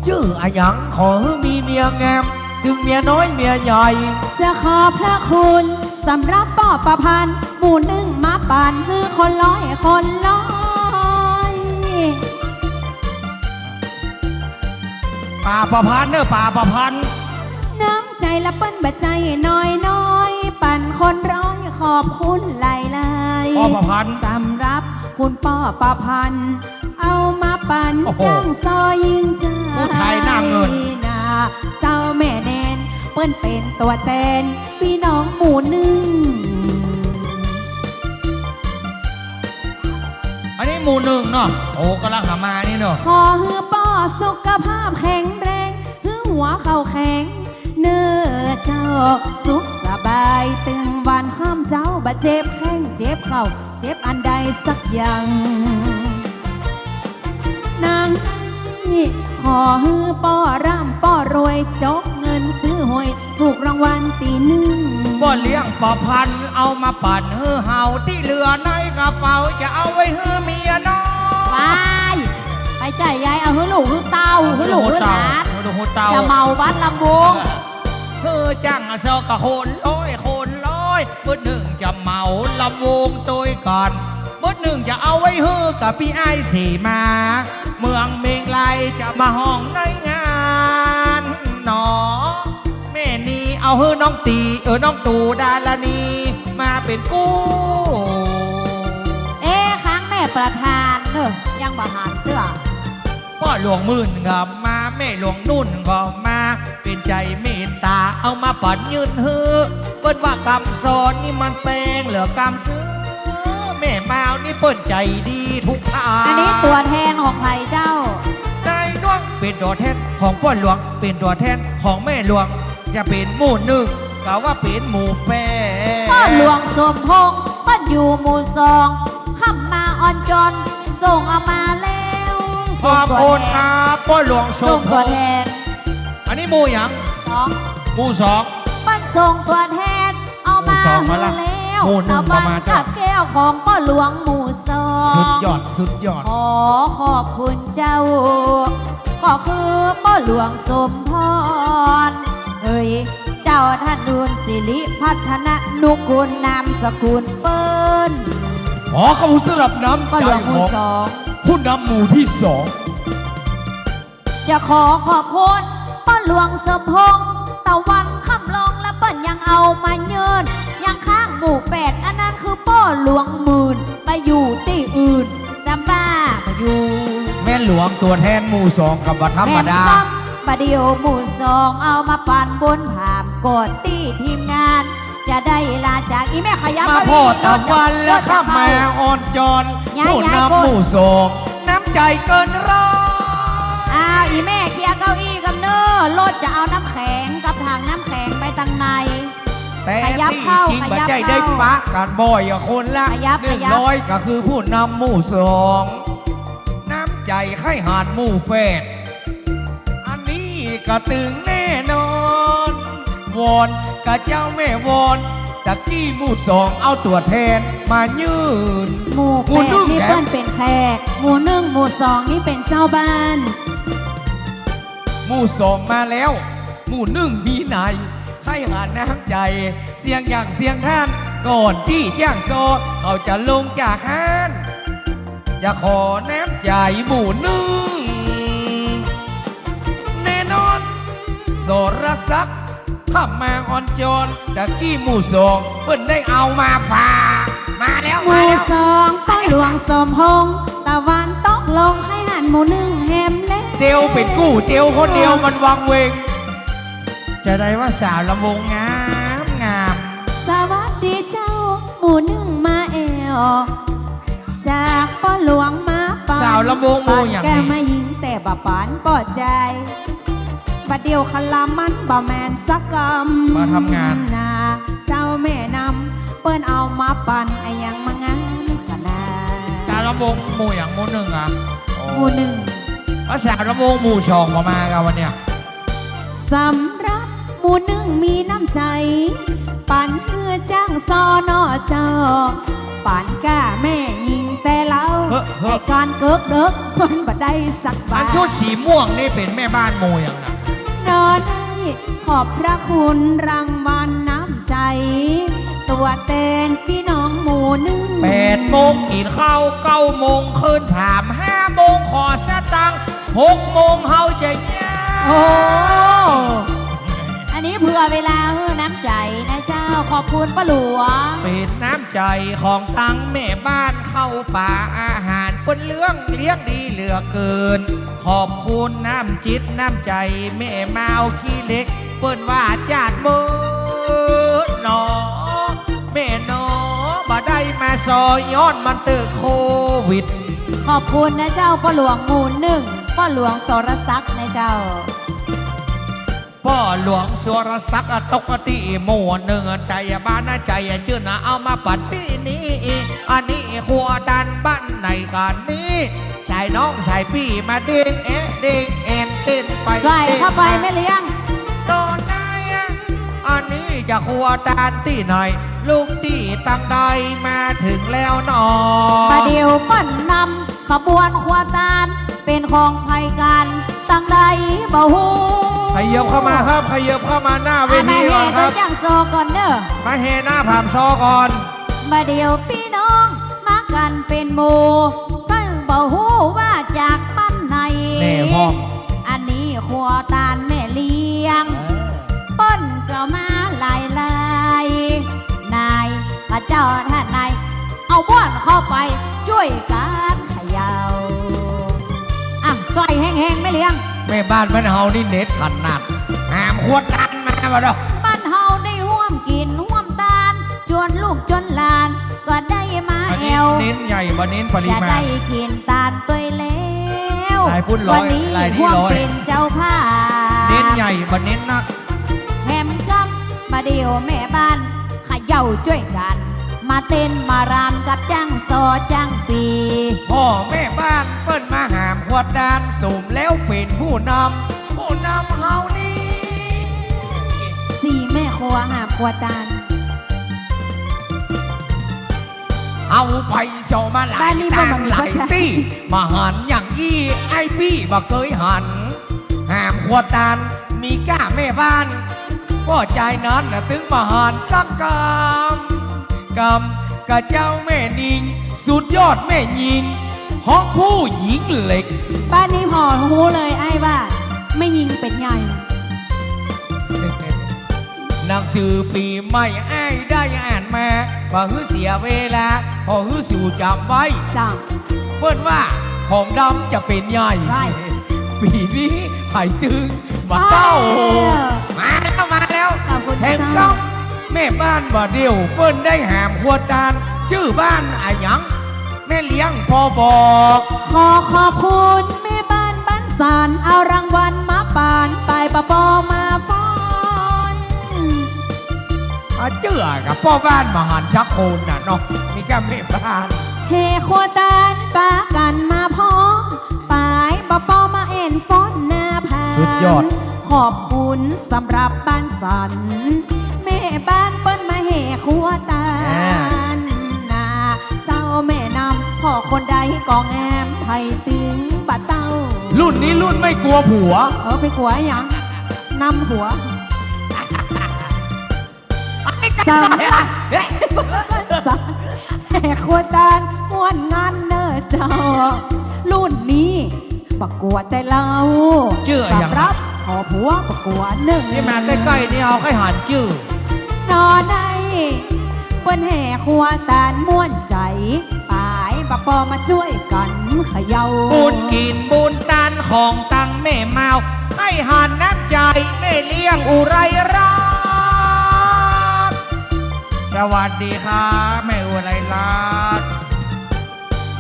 ชื่ออะหยังขอให้มีเมียแงมถึงเมียน้อยเมียใหญ่ จะขอพระคุณสำหรับป่อประพันธ์หมู่หนึ่งมาป่านคือคนร้อยคนร้อย ป่าประพันธ์เนอะป่าประพันธ์ น้ำใจละเปิ้นบะใจน้อยน้อยปั่นคนร้อยขอบคุณหลายหลาย ป่าประพันธ์ สำหรับคุณป่อประพันธ์เอามาปั่น โอ้โห จ้างซอยยิงใจ ผู้ชายหน้าเงิน นาเจ้าแม่แนนเปิ้นเป็นตัวแทนพี่น้องหมู่หนึ่ง อันนี้หมู่หนึ่งเนาะโอ้กำลังหามานี่เนาะ ขอให้ป่อสุขภาพแข็งแรงให้หัวเข่าแข็งเนื้อเจ้าสุขสบายตึงวันข้ามเจ้าบาเจ็บแข้งเจ็บเข่าเจ็บอันใดสักอย่างนางนี่ขอให้ป่อร่ำป่อรวยจกเงินซื้อหวยถูกรางวัลตีหนึ่ง บ่เลี้ยงประพันธ์เอามาปั่นเฮือเห่าที่เหลือในกระเป๋าจะเอาไว้เฮือเมียน้อย ไปใจยายเอาหื้อหลูหื้อเตาหื้อหลูหื้อหลาน ดูหัวเตา จะเมาวัดลำวง เฮือจังเซอกะโคนร้อยเมื่อหนึ่งจะเมาลำวงตัวก่อนเมื่อหนึ่งจะเอาไว้เฮือกับพี่ไอ้สีมา เมืองเมงไลจะมาห้องในงานหนอแม่นีเอาเฮือน้องตีน้องตู่ดาลานีมาเป็นกู้ ค้างแม่ประธานเนอะยังบาหารเสื้อ พ่อหลวงมื่นก็มาแม่หลวงนุ่นก็มาเป็นใจเมตตาเอามาปั่นยืนฮือเปิ้นว่ากำสอนนี่มันแปลงเหลือกำซื้อแม่มาวนี่เปิ้นใจดีทุกทาง อันนี้ตัวแทนของไผ่เจ้า ใจน้วงเป็นตัวแทนของพ่อหลวงเป็นตัวแทนของแม่หลวงจะเป็นหมู่หนึ่งก็ว่าเป็นหมู่แปด พ่อหลวงสมพงษ์ป้นอยู่หมู่สองข้ามมาอ่อนจอนส่งเอามาแล้ว ขอบคุณครับพ่อหลวงส ส่ง มพ ตัว งษ์ แทน อันนี้หมู่หยัง สอง หมู่สอง ป้นส่งตัวแทนเอามา หมู่สองมาละ แล้ว หมู่หนึ่ง ตะวัน ประมาณ กับแก้วของพ่อหลวงหมู่สอง สุดยอดสุดยอด ขอขอบคุณเจ้า ก็คือพ่อหลวงสมพรเฮ้ยเจ้าท่านนูนสิริพัฒนนุกุลนามสกุลเปิ้น ขอขอบคุณสำหรับน้ำ พ่อ ใจ หลวงห ข มู่ อง สอง ผู้นำหมู่ที่สอง จะขอขอบคุณพ่อหลวงสมพงษ์ตะวันคำลองและเปิ้นยังเอามาเยินยังข้างหมู่แปดอันนั้นคือพ่อหลวงหมื่นไปอยู่ที่อื่นซัมบ้ามาอยู่ แม่หลวงตัวแทนหมู่สองกับวัดธรรมดา แม่นประเดี๋ยวหมู่สองเอามาปั่นบนผามกดตี้ทีมงาน จะได้ลาจากอีแม่ขยับ มา เก้ พ่อ อี้ ตะวันและข้าแม่อ่อนจอนผู้นำหมู่สองน้ำใจเกินร้อย อ้าวอีแม่เคลียร์เก้าอี้กับเนอรถจะเอาน้ำแข็งกับทางน้ำแข็งไปทางใน แต่ ขยับ ที่ เข้า จริง ข บั ยับ ใจ เข้า ได้ปะกันบ่อยอะคนละ ขยับ หนึ่ง ขยับ ร้อยก็คือผู้นำหมู่สองน้ำใจไข่หาดหมู่แปดอันนี้ก็ตึงแน่นอนวอนกับเจ้าแม่วอนตะกี้หมู่สองเอาตัวแทนมายืน หมู่ หมู่ แป หนึ่ ด ง นี่ แขก เปิ้นเป็นแขกหมู่หนึ่งหมู่สองนี่เป็นเจ้าบ้าน หมู่สองมาแล้วหมู่หนึ่งมีไหนใครหาน้ำใจ เสียงอย่างเสียงท่าน ก่อนที่จ้างโซเขาจะลงจากห้าน จะขอน้ำใจหมู่หนึ่งแน่นอนโสรศักดิ์ข้ามาอ่อนโจรตะกี้หมู่สองเพิ่นได้เอามาฝากมาแล้ว ห มา มู่ แล้ว สองป้าหลวงสมพงษ์ตะวันตกลงให้หันหมู่หนึ่งแฮมเล่ เตียวเป็นกู้เตียวคนเดียวมันวังเวง จะได้ว่าสาวลำวงงามงาม สวัสดีเจ้าหมู่หนึ่งมาแอวจากป้าหลวงมาปาน สาวลำวงหมู่อย่าง แก นี้ มายิงแต่บะปานปอดใจบัดเดียวคลามันบ่แมนสักกำ มาทำงาน นาเจ้าแม่นำเปิ้นเอามาปั่นไอ้ยังมางานขนาด สาวลำวงหมู่อย่างหมู่หนึ่งอ่ะ หมู่หนึ่ง แล้วสาวลำวงหมู่สองมากันวันเนี้ย สำหรับหมู่หนึ่งมีน้ำใจ ปั่นเพื่อจ้างซอนอเจ้า ปั่นก้าแม่ยิงแต่เล้า แต่การเกิกเด็กมันบ่ได้สักบา อั ท นชุดสีม่วงนี่เป็นแม่บ้านโมอย่างนะ นอนให้ขอบพระคุณรางวัลน้ำใจ ตัวเต้นพี่น้องหมู่หนึ่ง 8 โมงกินข้าว9 โมงขึ้นถาม5 โมงขอสตังค์6 โมงเฮาจะย่า โอ้ อันนี้เผื่อเวลาน้ำใจนะเจ้าขอบคุณป้าหลวง เป็นน้ำใจของทั้งแม่บ้านเข้าป่าอาหารเป็นเรื่องเลี้ยงดีเหลือเกิน ขอบคุณน้ำจิตน้ำใจแม่เมาขี้เล็กเปิ้นว่าจาดมือหนอแม่หนอบ่ได้มาซอยย้อนมันตึกโควิด ขอบคุณนะเจ้าป้าหลวงหมู่หนึ่งป้าหลวงสรศักดิ์นะเจ้า พ่อหลวงสุรศักดิ์ตกติหมู่หนึ่งใจบ้านใจชื่อนะเอามาปัดที่นี้อันนี้ครัวดันบ้านในกันนี้ชายน้องชายพี่มาเด้งเอ๊ะเด้งเอ็นเต้นไป ใส่เข้าไปไม่เลี้ยง ตอนไหนอันนี้จะครัวดันที่ไหนลูกที่ตั้งใดมาถึงแล้วหนอ ประเดี๋ยวปั้นนำขบวนขวาตาลเป็นของไพกันตั้งใดบ่ฮู้ ขยับเข้ามาครับขยับเข้ามาหน้าเว มา ที เฮ ก่อนค ตั รั ว บ จังโซก่อนเด้อ มาเฮหน้าผ่ามซอก่อน มาเดี๋ยวพี่น้องมากันเป็นหมู่ก็บ่ฮู้ว่าจากบ้านไหน แน่พ่อ อันนี้ขวาตาลแม่เลี้ยง เปิ้นก็มาหลายลายนายพระเจ้าท่านนายเอาบ้านเข้าไปช่วยการเขยาวอ่ะซอยแห้งๆไม่เลี้ยง แม่บ้านบ้านเฮานี่เน็ตขันหนักหามขวดดันมาบ่ดอก บ้านเฮาได้ห่วมกินห่วมตาลจวนลูกจนหลาน ก็ได้มา อัน แอ นี้ ว เน้นใหญ่บ่เน้นปริ จะ มา ได้ ณ กินตาลตัวแล้ว หลายพุ่นร้อย วันนี้ หลายนี่ ห่วม ร้อย เป็นเจ้าภาพ เน้นใหญ่บ่เน้นนัก แถมกำมาเดียวแม่บ้านเขย่าช่วยกัน มาเต้นมารำกับจ้างซอจ้างปี พ่อแม่บ้านเปิ้นมาหามขวดดันสุ่มแล้วเป็นผู้นำเฮานี่ สี่แม่ครัวหาครัวตาล เอาไปโซมาหลา บ้าย นนี้ ต่าง บ่มี หลาย เข้าใจ ที่มาหันอย่างอี้ไอพี่บ่เคยหันหามขวดดันมีก้าแม่บ้านก็ใจนั้นน่ะถึงมาหันสักกำกะเจ้าแม่นิง สุดยอดแม่ยิงของผู้หญิงเหล็ก บ้านนี้พอรู้เลยไอ้ว่า ไม่ยิงเป็นใหญ่ หนังสือปีใหม่ไอ้ายได้อ่านมาว่าฮือเสียเวลาขอฮือสู่จำไว้ จ้า เปิ้นว่าของดำจะเป็นใหญ่ ใช่ ปีนี้ไผ่ตึงมาเต้า มาแล้ว ขอบคุณ แห่ง เจ้า ก้องแม่บ้านบ่เดียวเปิ้นได้หามขวดตาลชื่อบ้านอะหยัง แม่เลี้ยงพอบอก ขอขอบคุณแม่บ้านบ้านสารเอารางวัลมาปานไปปะปอมาฟ้อน เจือกับพ่อบ้านมหันชักโคนน่ะเนาะมีแค่แม่บ้าน เฮโคตานปากันมาพร้อมปายปะปอมาเอ็นฟ้อนหน้าผา สุดยอด ขอบคุณสำหรับบ้านสัน แม่บ้านเปิ้นมาเฮขัวตาลนาเจ้าแม่นำพ่อคนใดกองแอมไผ่ตึงบะเต้า รุ่นนี้รุ่นไม่กลัวผัว ไปขัวหยังนำหัวสำหรับสันแห่ขัวตาลม้วนงานเนอเจ้า รุ่นนี้ประกวดแต่เรา ชื่ออย่าง สำหรับขอผัวประกวดหนึ่ง นี่มาใกล้ๆนี่เอาให้หันชื่อน อในเปิ้นแห่ครัวตาลม่วนใจปายปะปอมาช่วยกันเขย่า บุญกินบุญตานของตังแม่เมาให้หันน้ำใจแม่เลี้ยงอุไรรักสวัสดีครับแม่อุไรรัก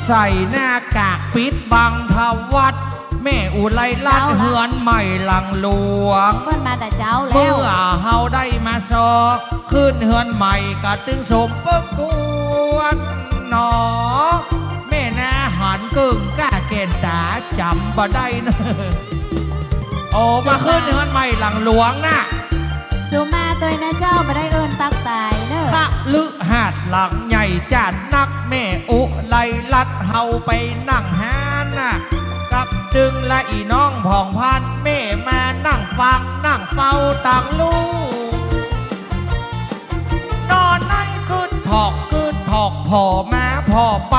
ใส่หน้ากากปิดบังทวัดแม่อุไรรักเฮือนใหม่หลังหลวง เปิ้นมาแต่เจ้าแล้ เมื่ ว อเฮาได้มาซอขึ้นเฮือนใหม่ก็ตึงสมเปิ้งกวนหนอแม่นาหันกึ่งก้าเกณฑ์ตาจำบ่ได้นะโอ้มาขึ้นเฮือนใหม่หลังหลวงนะ สุมาตัวนะเจ้ามาได้เอินตักตายเนอะ ค่ะ ลึหาดหลังใหญ่จานนักแม่อุไลลัดเฮาไปนั่งหาน่ะกับดึงและอีน้องผ่องพันแม่มานั่งฟังนั่งเฝ้าต่างลูกนอนในคืนถอกพ่อมาพ่อไป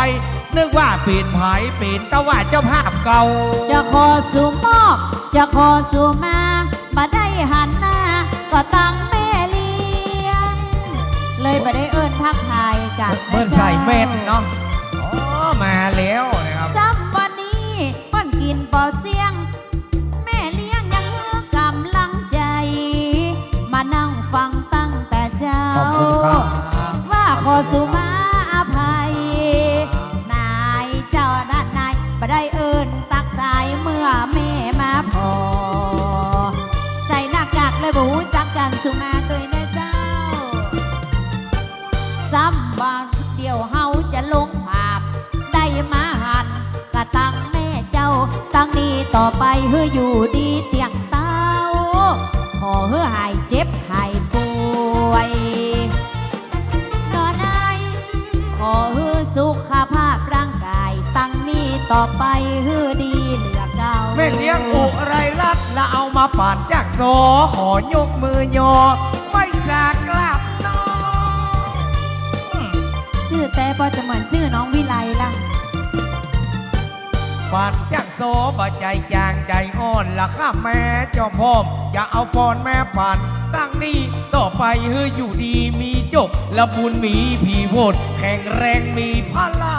นึกว่าปีนไผ่ปีนแต่ว่าเจ้าภาพเก่าจะขอสู่มอบจะขอสู่มาบ่ได้หันหน้าก็ตั้งแม่เลี้ยงเลยบ่ได้เอิ้นทักทายกัน เบิ้ลใส่เม็ดเนาะอ๋อมาแล้วนะครับซ้ำวันนี้ป้อนกินปอเสียงแม่เลี้ยงยังกำลังใจมานั่งฟังตั้งแต่เจ้าขอบคุณครับว่าขอสู่มาอภัยนายเจ้าด้านนายบ่ได้เอิ้นตักทายเมื่อแม่มาพอใส่หน้ากากเลยบ่รู้จักกันสุมาตัวนะเจ้าซ้ำว่าเดี๋ยวเฮาจะลงภาพได้มาหันกะตั้งแม่เจ้าตั้งนี้ต่อไปเฮืออยู่ดีเตียงเต้าขอเฮือหายเจ็บหายป่วยนอนไอขอเฮือสุขภาพร่างกายตั้งนี้ต่อไปเฮือดีเหลือเก่าแม่เลี้ยงอุไรรัดแล้วเอามาป่านจากโซขอยกมือยอไม่สากลับน้องชื่อแต่พอจะเหมือนชื่อน้องวิไลล่ะป่านจากโซบ่ใจจางใจอ่อนละข้าแม่เจ้าพ่อมจะเอาปอนแม่ป่านตั้งนี้ต่อไปเฮืออยู่ดีมีจบและบุญมีผีโพดแข็งแรงมีพลา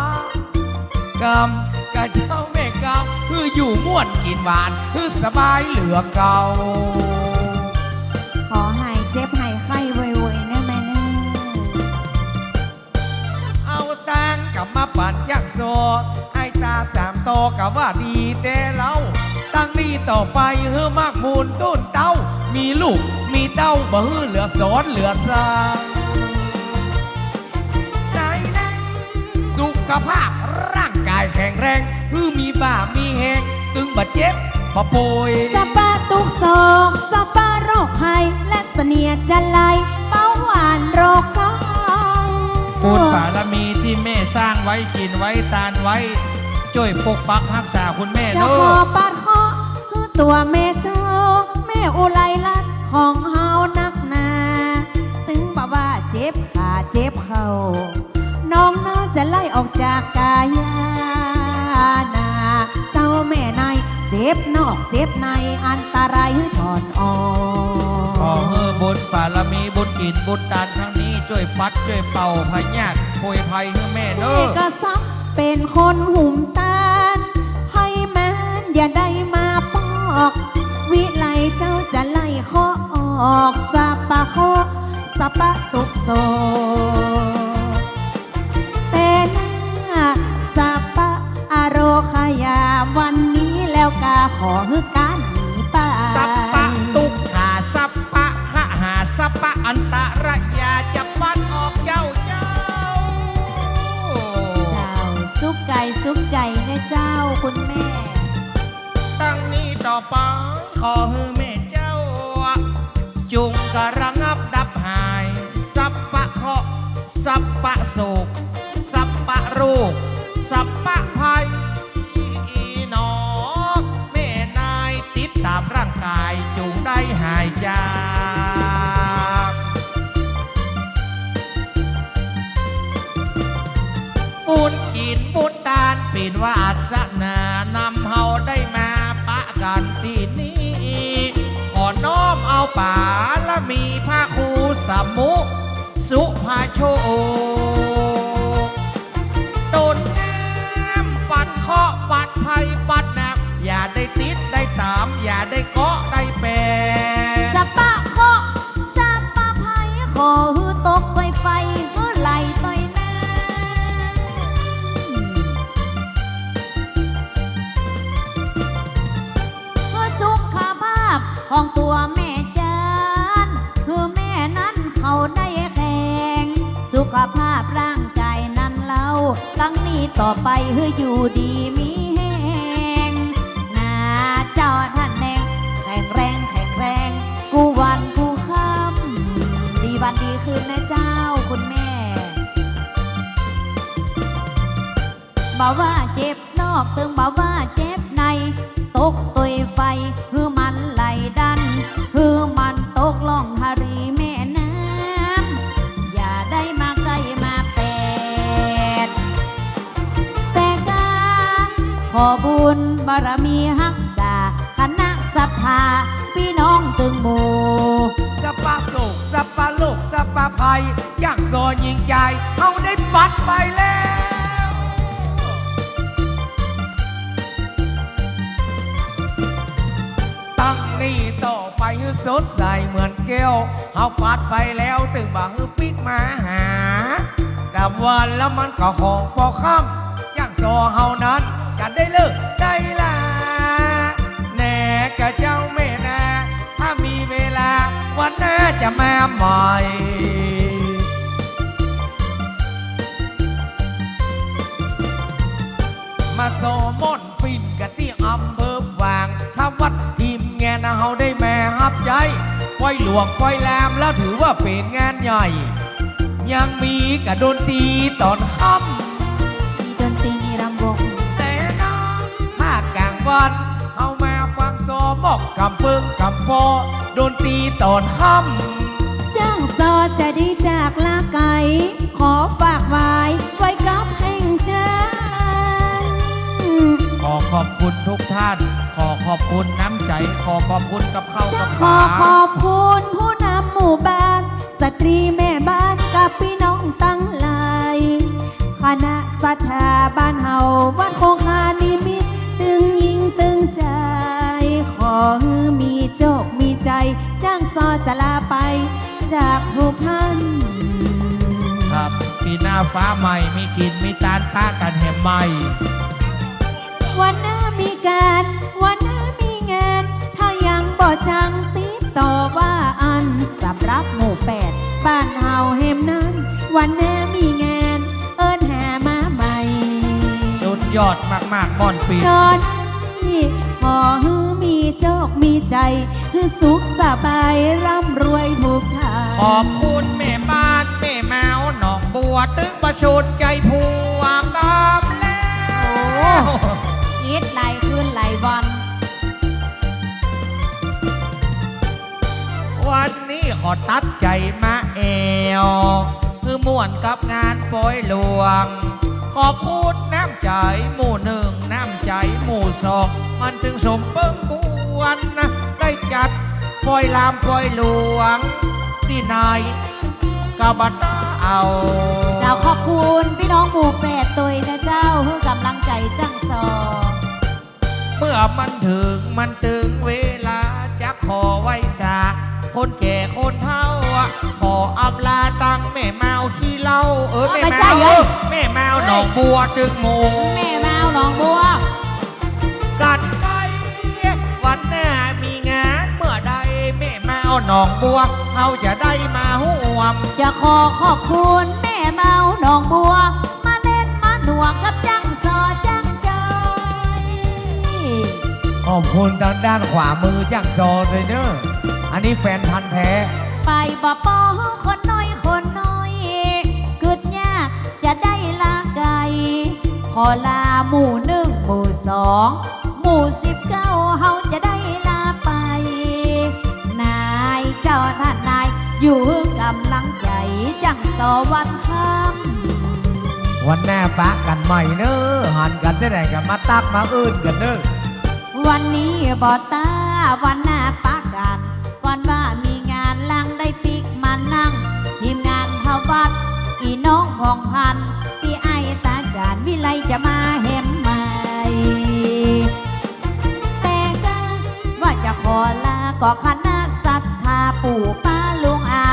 กำกะเจ้าแม่กำเฮืออยู่ม่วนกินหวานเฮือสบายเหลือเก่าขอหายเจ็บหายไข้ไวๆนะแม่เนเอาตังกลับมาปั่นจากโซไอ้ตาสามโตกับว่าดีแต่เราตั้งนี้ต่อไปเฮือมากมูลต้นเต้ามีลูกมีเต้าบ่ฮือเหลือสอนเหลือสาใจนะสุขภาพร่างกายแข็งแรงฮือมีบ่ามีแหงตึงบาดเจ็บบ่ป่วยสปาตุกศอกสปาโรคไห้และเสนียดจันไลเบาหวานโรคเกาบุญบารมีที่แม่สร้างไว้กินไว้ตานไว้ช่วยปกปักรักษาคุณแม่เด้อจะขอปาดคอคือตัวแม่เจ้าแม่อุไลลัดของเฮานักหนาถึงบ่ว่าเจ็บขาเจ็บเข่าน้องน่าจะไล่ออกจากกายานาเจ้าแม่ในเจ็บนอกเจ็บในอันตรายถอนออกขอเฮือบุญบารมีบุญอินบุญตานครั้งนี้ช่วยปัดช่วยเป่าพยาธิโพยภัยให้แม่เด้อก็ซ้ำเป็นคนหุ่มตานให้แม่อย่าได้มาปอกวิไลเจ้าจะไล่ข้อออกสะปะข้อสะปะตุกโซแต่หน้าสะปะอโรคายาวันนี้แล้วกาขอฮือการหนีไปสัปปะตุกขาสัปปะขะหาสัปปะอันตรยาจะปัดออกเจ้าสุขใจสุขใจนะเจ้าคุณแม่ตั้งนี้ต่อไปขอให้แม่เจ้าจุงกระงับดับหายสัปปะเคราะห์สัปปะโศกสัปปะโรคสัปปะภัยอีหนอแม่นายติดตามร่างกายจุงได้หายจากบุญกินบุญตานเป็นวาสนานำเฮาได้มาปะกันที่นี้ขอน้อมเอาป่าและมีพระครูสมุสุภาโชโดนน้ำปัดเคาะปัดภัยปัดหนักอย่าได้ติดได้ตามอย่าได้เกาะได้แปรสปะเคาะสปะภัยขอฮือตกต้อยไฟฮือไหลต้อยของตัวแม่จานคือแม่นั้นเขาได้แข็งสุขภาพร่างกายนั้นเล่าตั้งนี้ต่อไปคืออยู่ดีมีแห้งหน้าเจ้าท่านแดงแข็งแรงแข็งแรงกูวันกูค่ำดีวันดีคืนนะเจ้าคุณแม่ บอกว่าเจ็บนอกตึงบอกว่าเจ็บในตกตุยไฟคือมันไหลดันคือมันตกล่องหารีแม่น้ำอย่าได้มาใกล้มาแปดแต่การขอบุญบารมีรักษาคณะศรัทธาพี่น้องตึงหมู่ สปาสุขสปาโลกสปาภัยอย่างโซยิงใจเอาได้ปัดไปแล้วตั้งนี่ต่อไปฮือสดใสเหมือนแก้วเฮาปัดไปแล้วตึงบ่าฮือปิกมาหาแต่วันแล้วมันก็ของพอค่ำอย่างโซเฮานั้นกันได้เลิกได้ลาแน่กะเจ้าแม่นาถ้ามีเวลาวันหน้าจะมาใหม่มาโซมอนปิ่นกะที่อำเภอฝางถ้าวัดทีมงานเฮาได้แม่ฮับใจปล่อยหลวงปล่อยแหลมแล้วถือว่าเป็นงานใหญ่ยังมีกะดนตรีตอนค่ำ มีดนตรีมีรำวง แต่น้องภาคกลางวันเอามาฟังโซมอกกำปึงกำปอดนตรีตอนค่ำ จ้างซอจะดีจากลาไก่ขอฝากไว้กับแห่งใจ ขอขอบคุณทุกท่าน ขอขอบคุณน้ำใจ ขอขอบคุณกับข้าว จะ กับ ข ป อ ลา ขอบคุณผู้นำหมู่บ้านสตรีแม่บ้านกับพี่น้องตั้งหลายคณะศรัทธาบ้านเฮาวัดคงคานิมิตตึงยิ่งตึงใจ ขอให้มีโจกมีใจจ้างซอจะลาไปจากทุกท่าน ครับปีหน้าฟ้าใหม่มีกินมีตาลป้ากันแหมใหม่ วันหน้ามีการวันหน้ามีงาน ถ้ายังบ่จังติดต่อว่าอันสำรับหมู่แปดบ้านเฮาเฮมนั้น วันหน้ามีงาน เอิ้นหามาใหม่ สุดยอดมากๆม่อนปี ตอนนี้ขอให้มีโจกมีใจให้สุขสบายร่ำรวยทุกทาง ขอบคุณแม่บ้านแม่แมวหนองบัวตึงประชุนใจผัวกำแล้ว คิดหลายคืนหลายวัน วันนี้ขอตัดใจมาแอวคือม่วนกับงานปล่อยหลวง ขอบคุณน้ำใจหมู่หนึ่งน้ำใจหมู่สองมันถึงสมเปิ้งกวนนะได้จัดปล่อยลามปล่อยหลวง ที่นายกาบตาเอา เจ้าขอบคุณพี่น้องหมู่แปดตัวนะเจ้าให้กำลังใจจังซอ เมื่อมันถึงเวลาจะขอไว้สาคนแก่คนเฒ่าอะขออำลาตังแม่แมวขี้เหล้าแม่แมวแม่แมวหนองบัวจึงหมู แม่แมวหนองบัว กันไปวันหน้ามีงานเมื่อใดแม่แมวหนองบัวเขาจะได้มาห่วม จะขอขอบคุณแม่เมาหนองบัว มาเน้นมาหนวกกับจังซอจังใจ ขอบคุณทางด้านขวามือจากโซเลยเนอะอันนี้แฟนพันธ์แท้ ไปบ่ปอคนน้อยคนน้อยกึดยากจะได้ลาไกลขอลาหมู่หนึ่งหมู่สองหมู่19เฮาจะได้ลาไป นายเจ้าท่านนายอยู่กำลังใจจังสอวันค่ำ วันหน้าปะกันใหม่เนอะหันกันได้ไหนกันมาตักมาอื่นกันเนอะ วันนี้บอตาวันหน้าปากันก่อนว่ามีงานลังได้ปิกมานั่งทีมงานเฮาบัดอีน้องพองพันพี่ไอตาจานวิไลจะมาเห็มใหม่แต่ก็ว่าจะขอลาก็คณะศรัทธาปู่ป้าลุงอา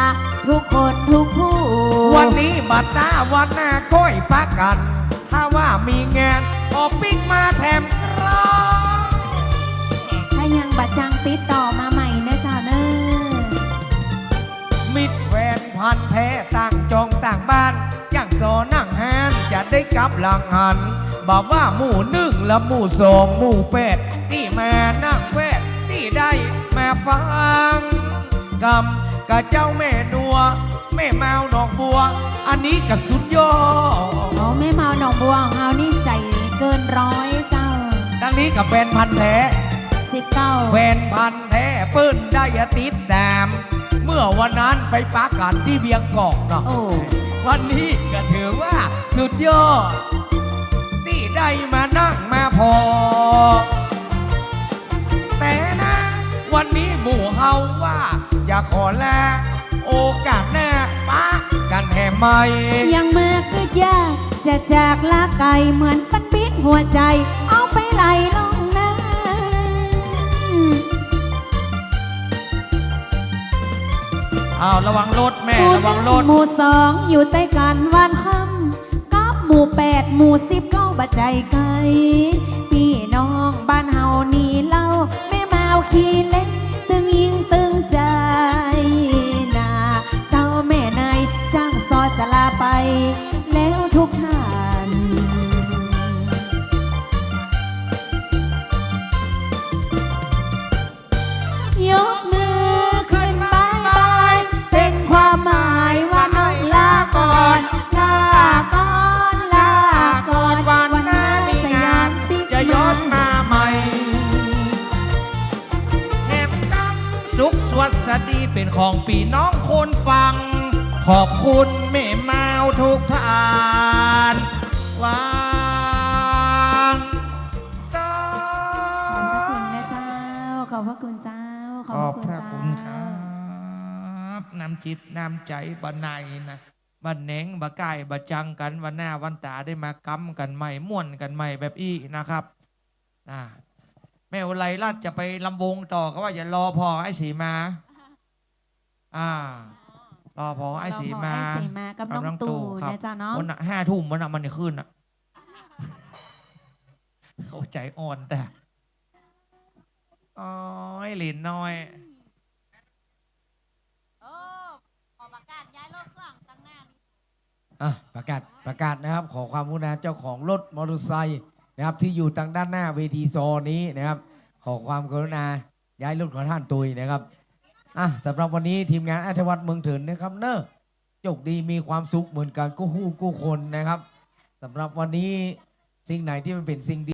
ทุกคนทุกผู้ วันนี้บัดหน้าวันหน้าก้อยปะกัน ถ้าว่ามีงานขอปิ๊กมาแถมครับ ถ้ายังบัดจังติดต่อมาใหม่นะเจ้าเนอ มิตรแฟนพันธ์แท้ต่างจองต่างบ้านอย่างโซนั่งแฮนจะได้กลับหลังหันบอกว่าหมู่หนึ่งและหมู่สองหมู่แปดที่มานั่งแวดที่ได้มาฟังกำกับเจ้าแม่นัวแม่แมวหนองบัว อันนี้ก็สุดยอด เอาแม่เมาหนองบัวของเฮานี่ใจ 100เจ้า ดังนี้กับแฟนพันธ์แท้ 19 แฟนพันธ์แท้เปิ้นได้ติดตาม เมื่อวันนั้นไปปากันที่เวียงกอกเนาะ โอ้ วันนี้ก็ถือว่าสุดยอด ที่ได้มานั่งมาพอ แต่นะวันนี้หมู่เฮาว่าจะขอลาโอกาสหน้าปะกันแห่ไหม ยังเมื่อก็ยากจะจากลาไก่เหมือนปันปิดหัวใจ เอาไปไหลลงน้ อ้าวระวังรถแม่ ำ ระวังรถ หมู่2อยู่ใต้กันวันค่ำกับหมู่8หมู่10เข้าบาใจไกลพี่น้องบ้านเฮานี่เล่าแม่มาเอาขี้เล็กตึงยิงตึงใจนาเจ้าแม่นายจ้างซอจะลาไป แล้วทุกท่าน ยกมือขึ้นบายบายเป็นความหมายว่าน้องลาก่อนลาก่อนลาก่อนวันหน้าจะย้อนปิ๊ก จะย้อนมาใหม่แห่งกันสุขสวัสดีเป็นของพี่น้องคนฟัง ขอบคุณแม่แมวทุกท่านวางสา ขอบพระคุณนะเจ้า ขอบพระคุณเจ้า ขอบพระคุณครับนำจิตนำใจบันไนนะบันเน่งบะไก่บะจังกันวันหน้าวันตาได้มากำกันใหม่ม่วนกันใหม่แบบอี้นะครับแม่อุไรราชจะไปลำวงต่อก็ว่าอย่ารอพอไอ้สีมารอพอไอ้สีมา ไอ้สีมากับน้องตู่ ครับ นะเจ้าเนาะ วันน่ะ5 ทุ่มวันน่ะมันจะขึ้นอ่ะ เข้าใจอ่อนแต่อ๋อไอ้หลินน้อย ขอประกาศย้ายรถเครื่องตั้งหน้านี้ ประกาศนะครับ ขอความกรุณาเจ้าของรถมอเตอร์ไซค์นะครับที่อยู่ทางด้านหน้าเวทีโซนนี้นะครับ ขอความกรุณาย้ายรถของท่านตุยนะครับสำหรับวันนี้ทีมงานอัธวัฒน์เมืองถึงนะครับเนอะโชคดีมีความสุขเหมือนกันกู้คนนะครับสำหรับวันนี้สิ่งไหนที่มันเป็นสิ่งดี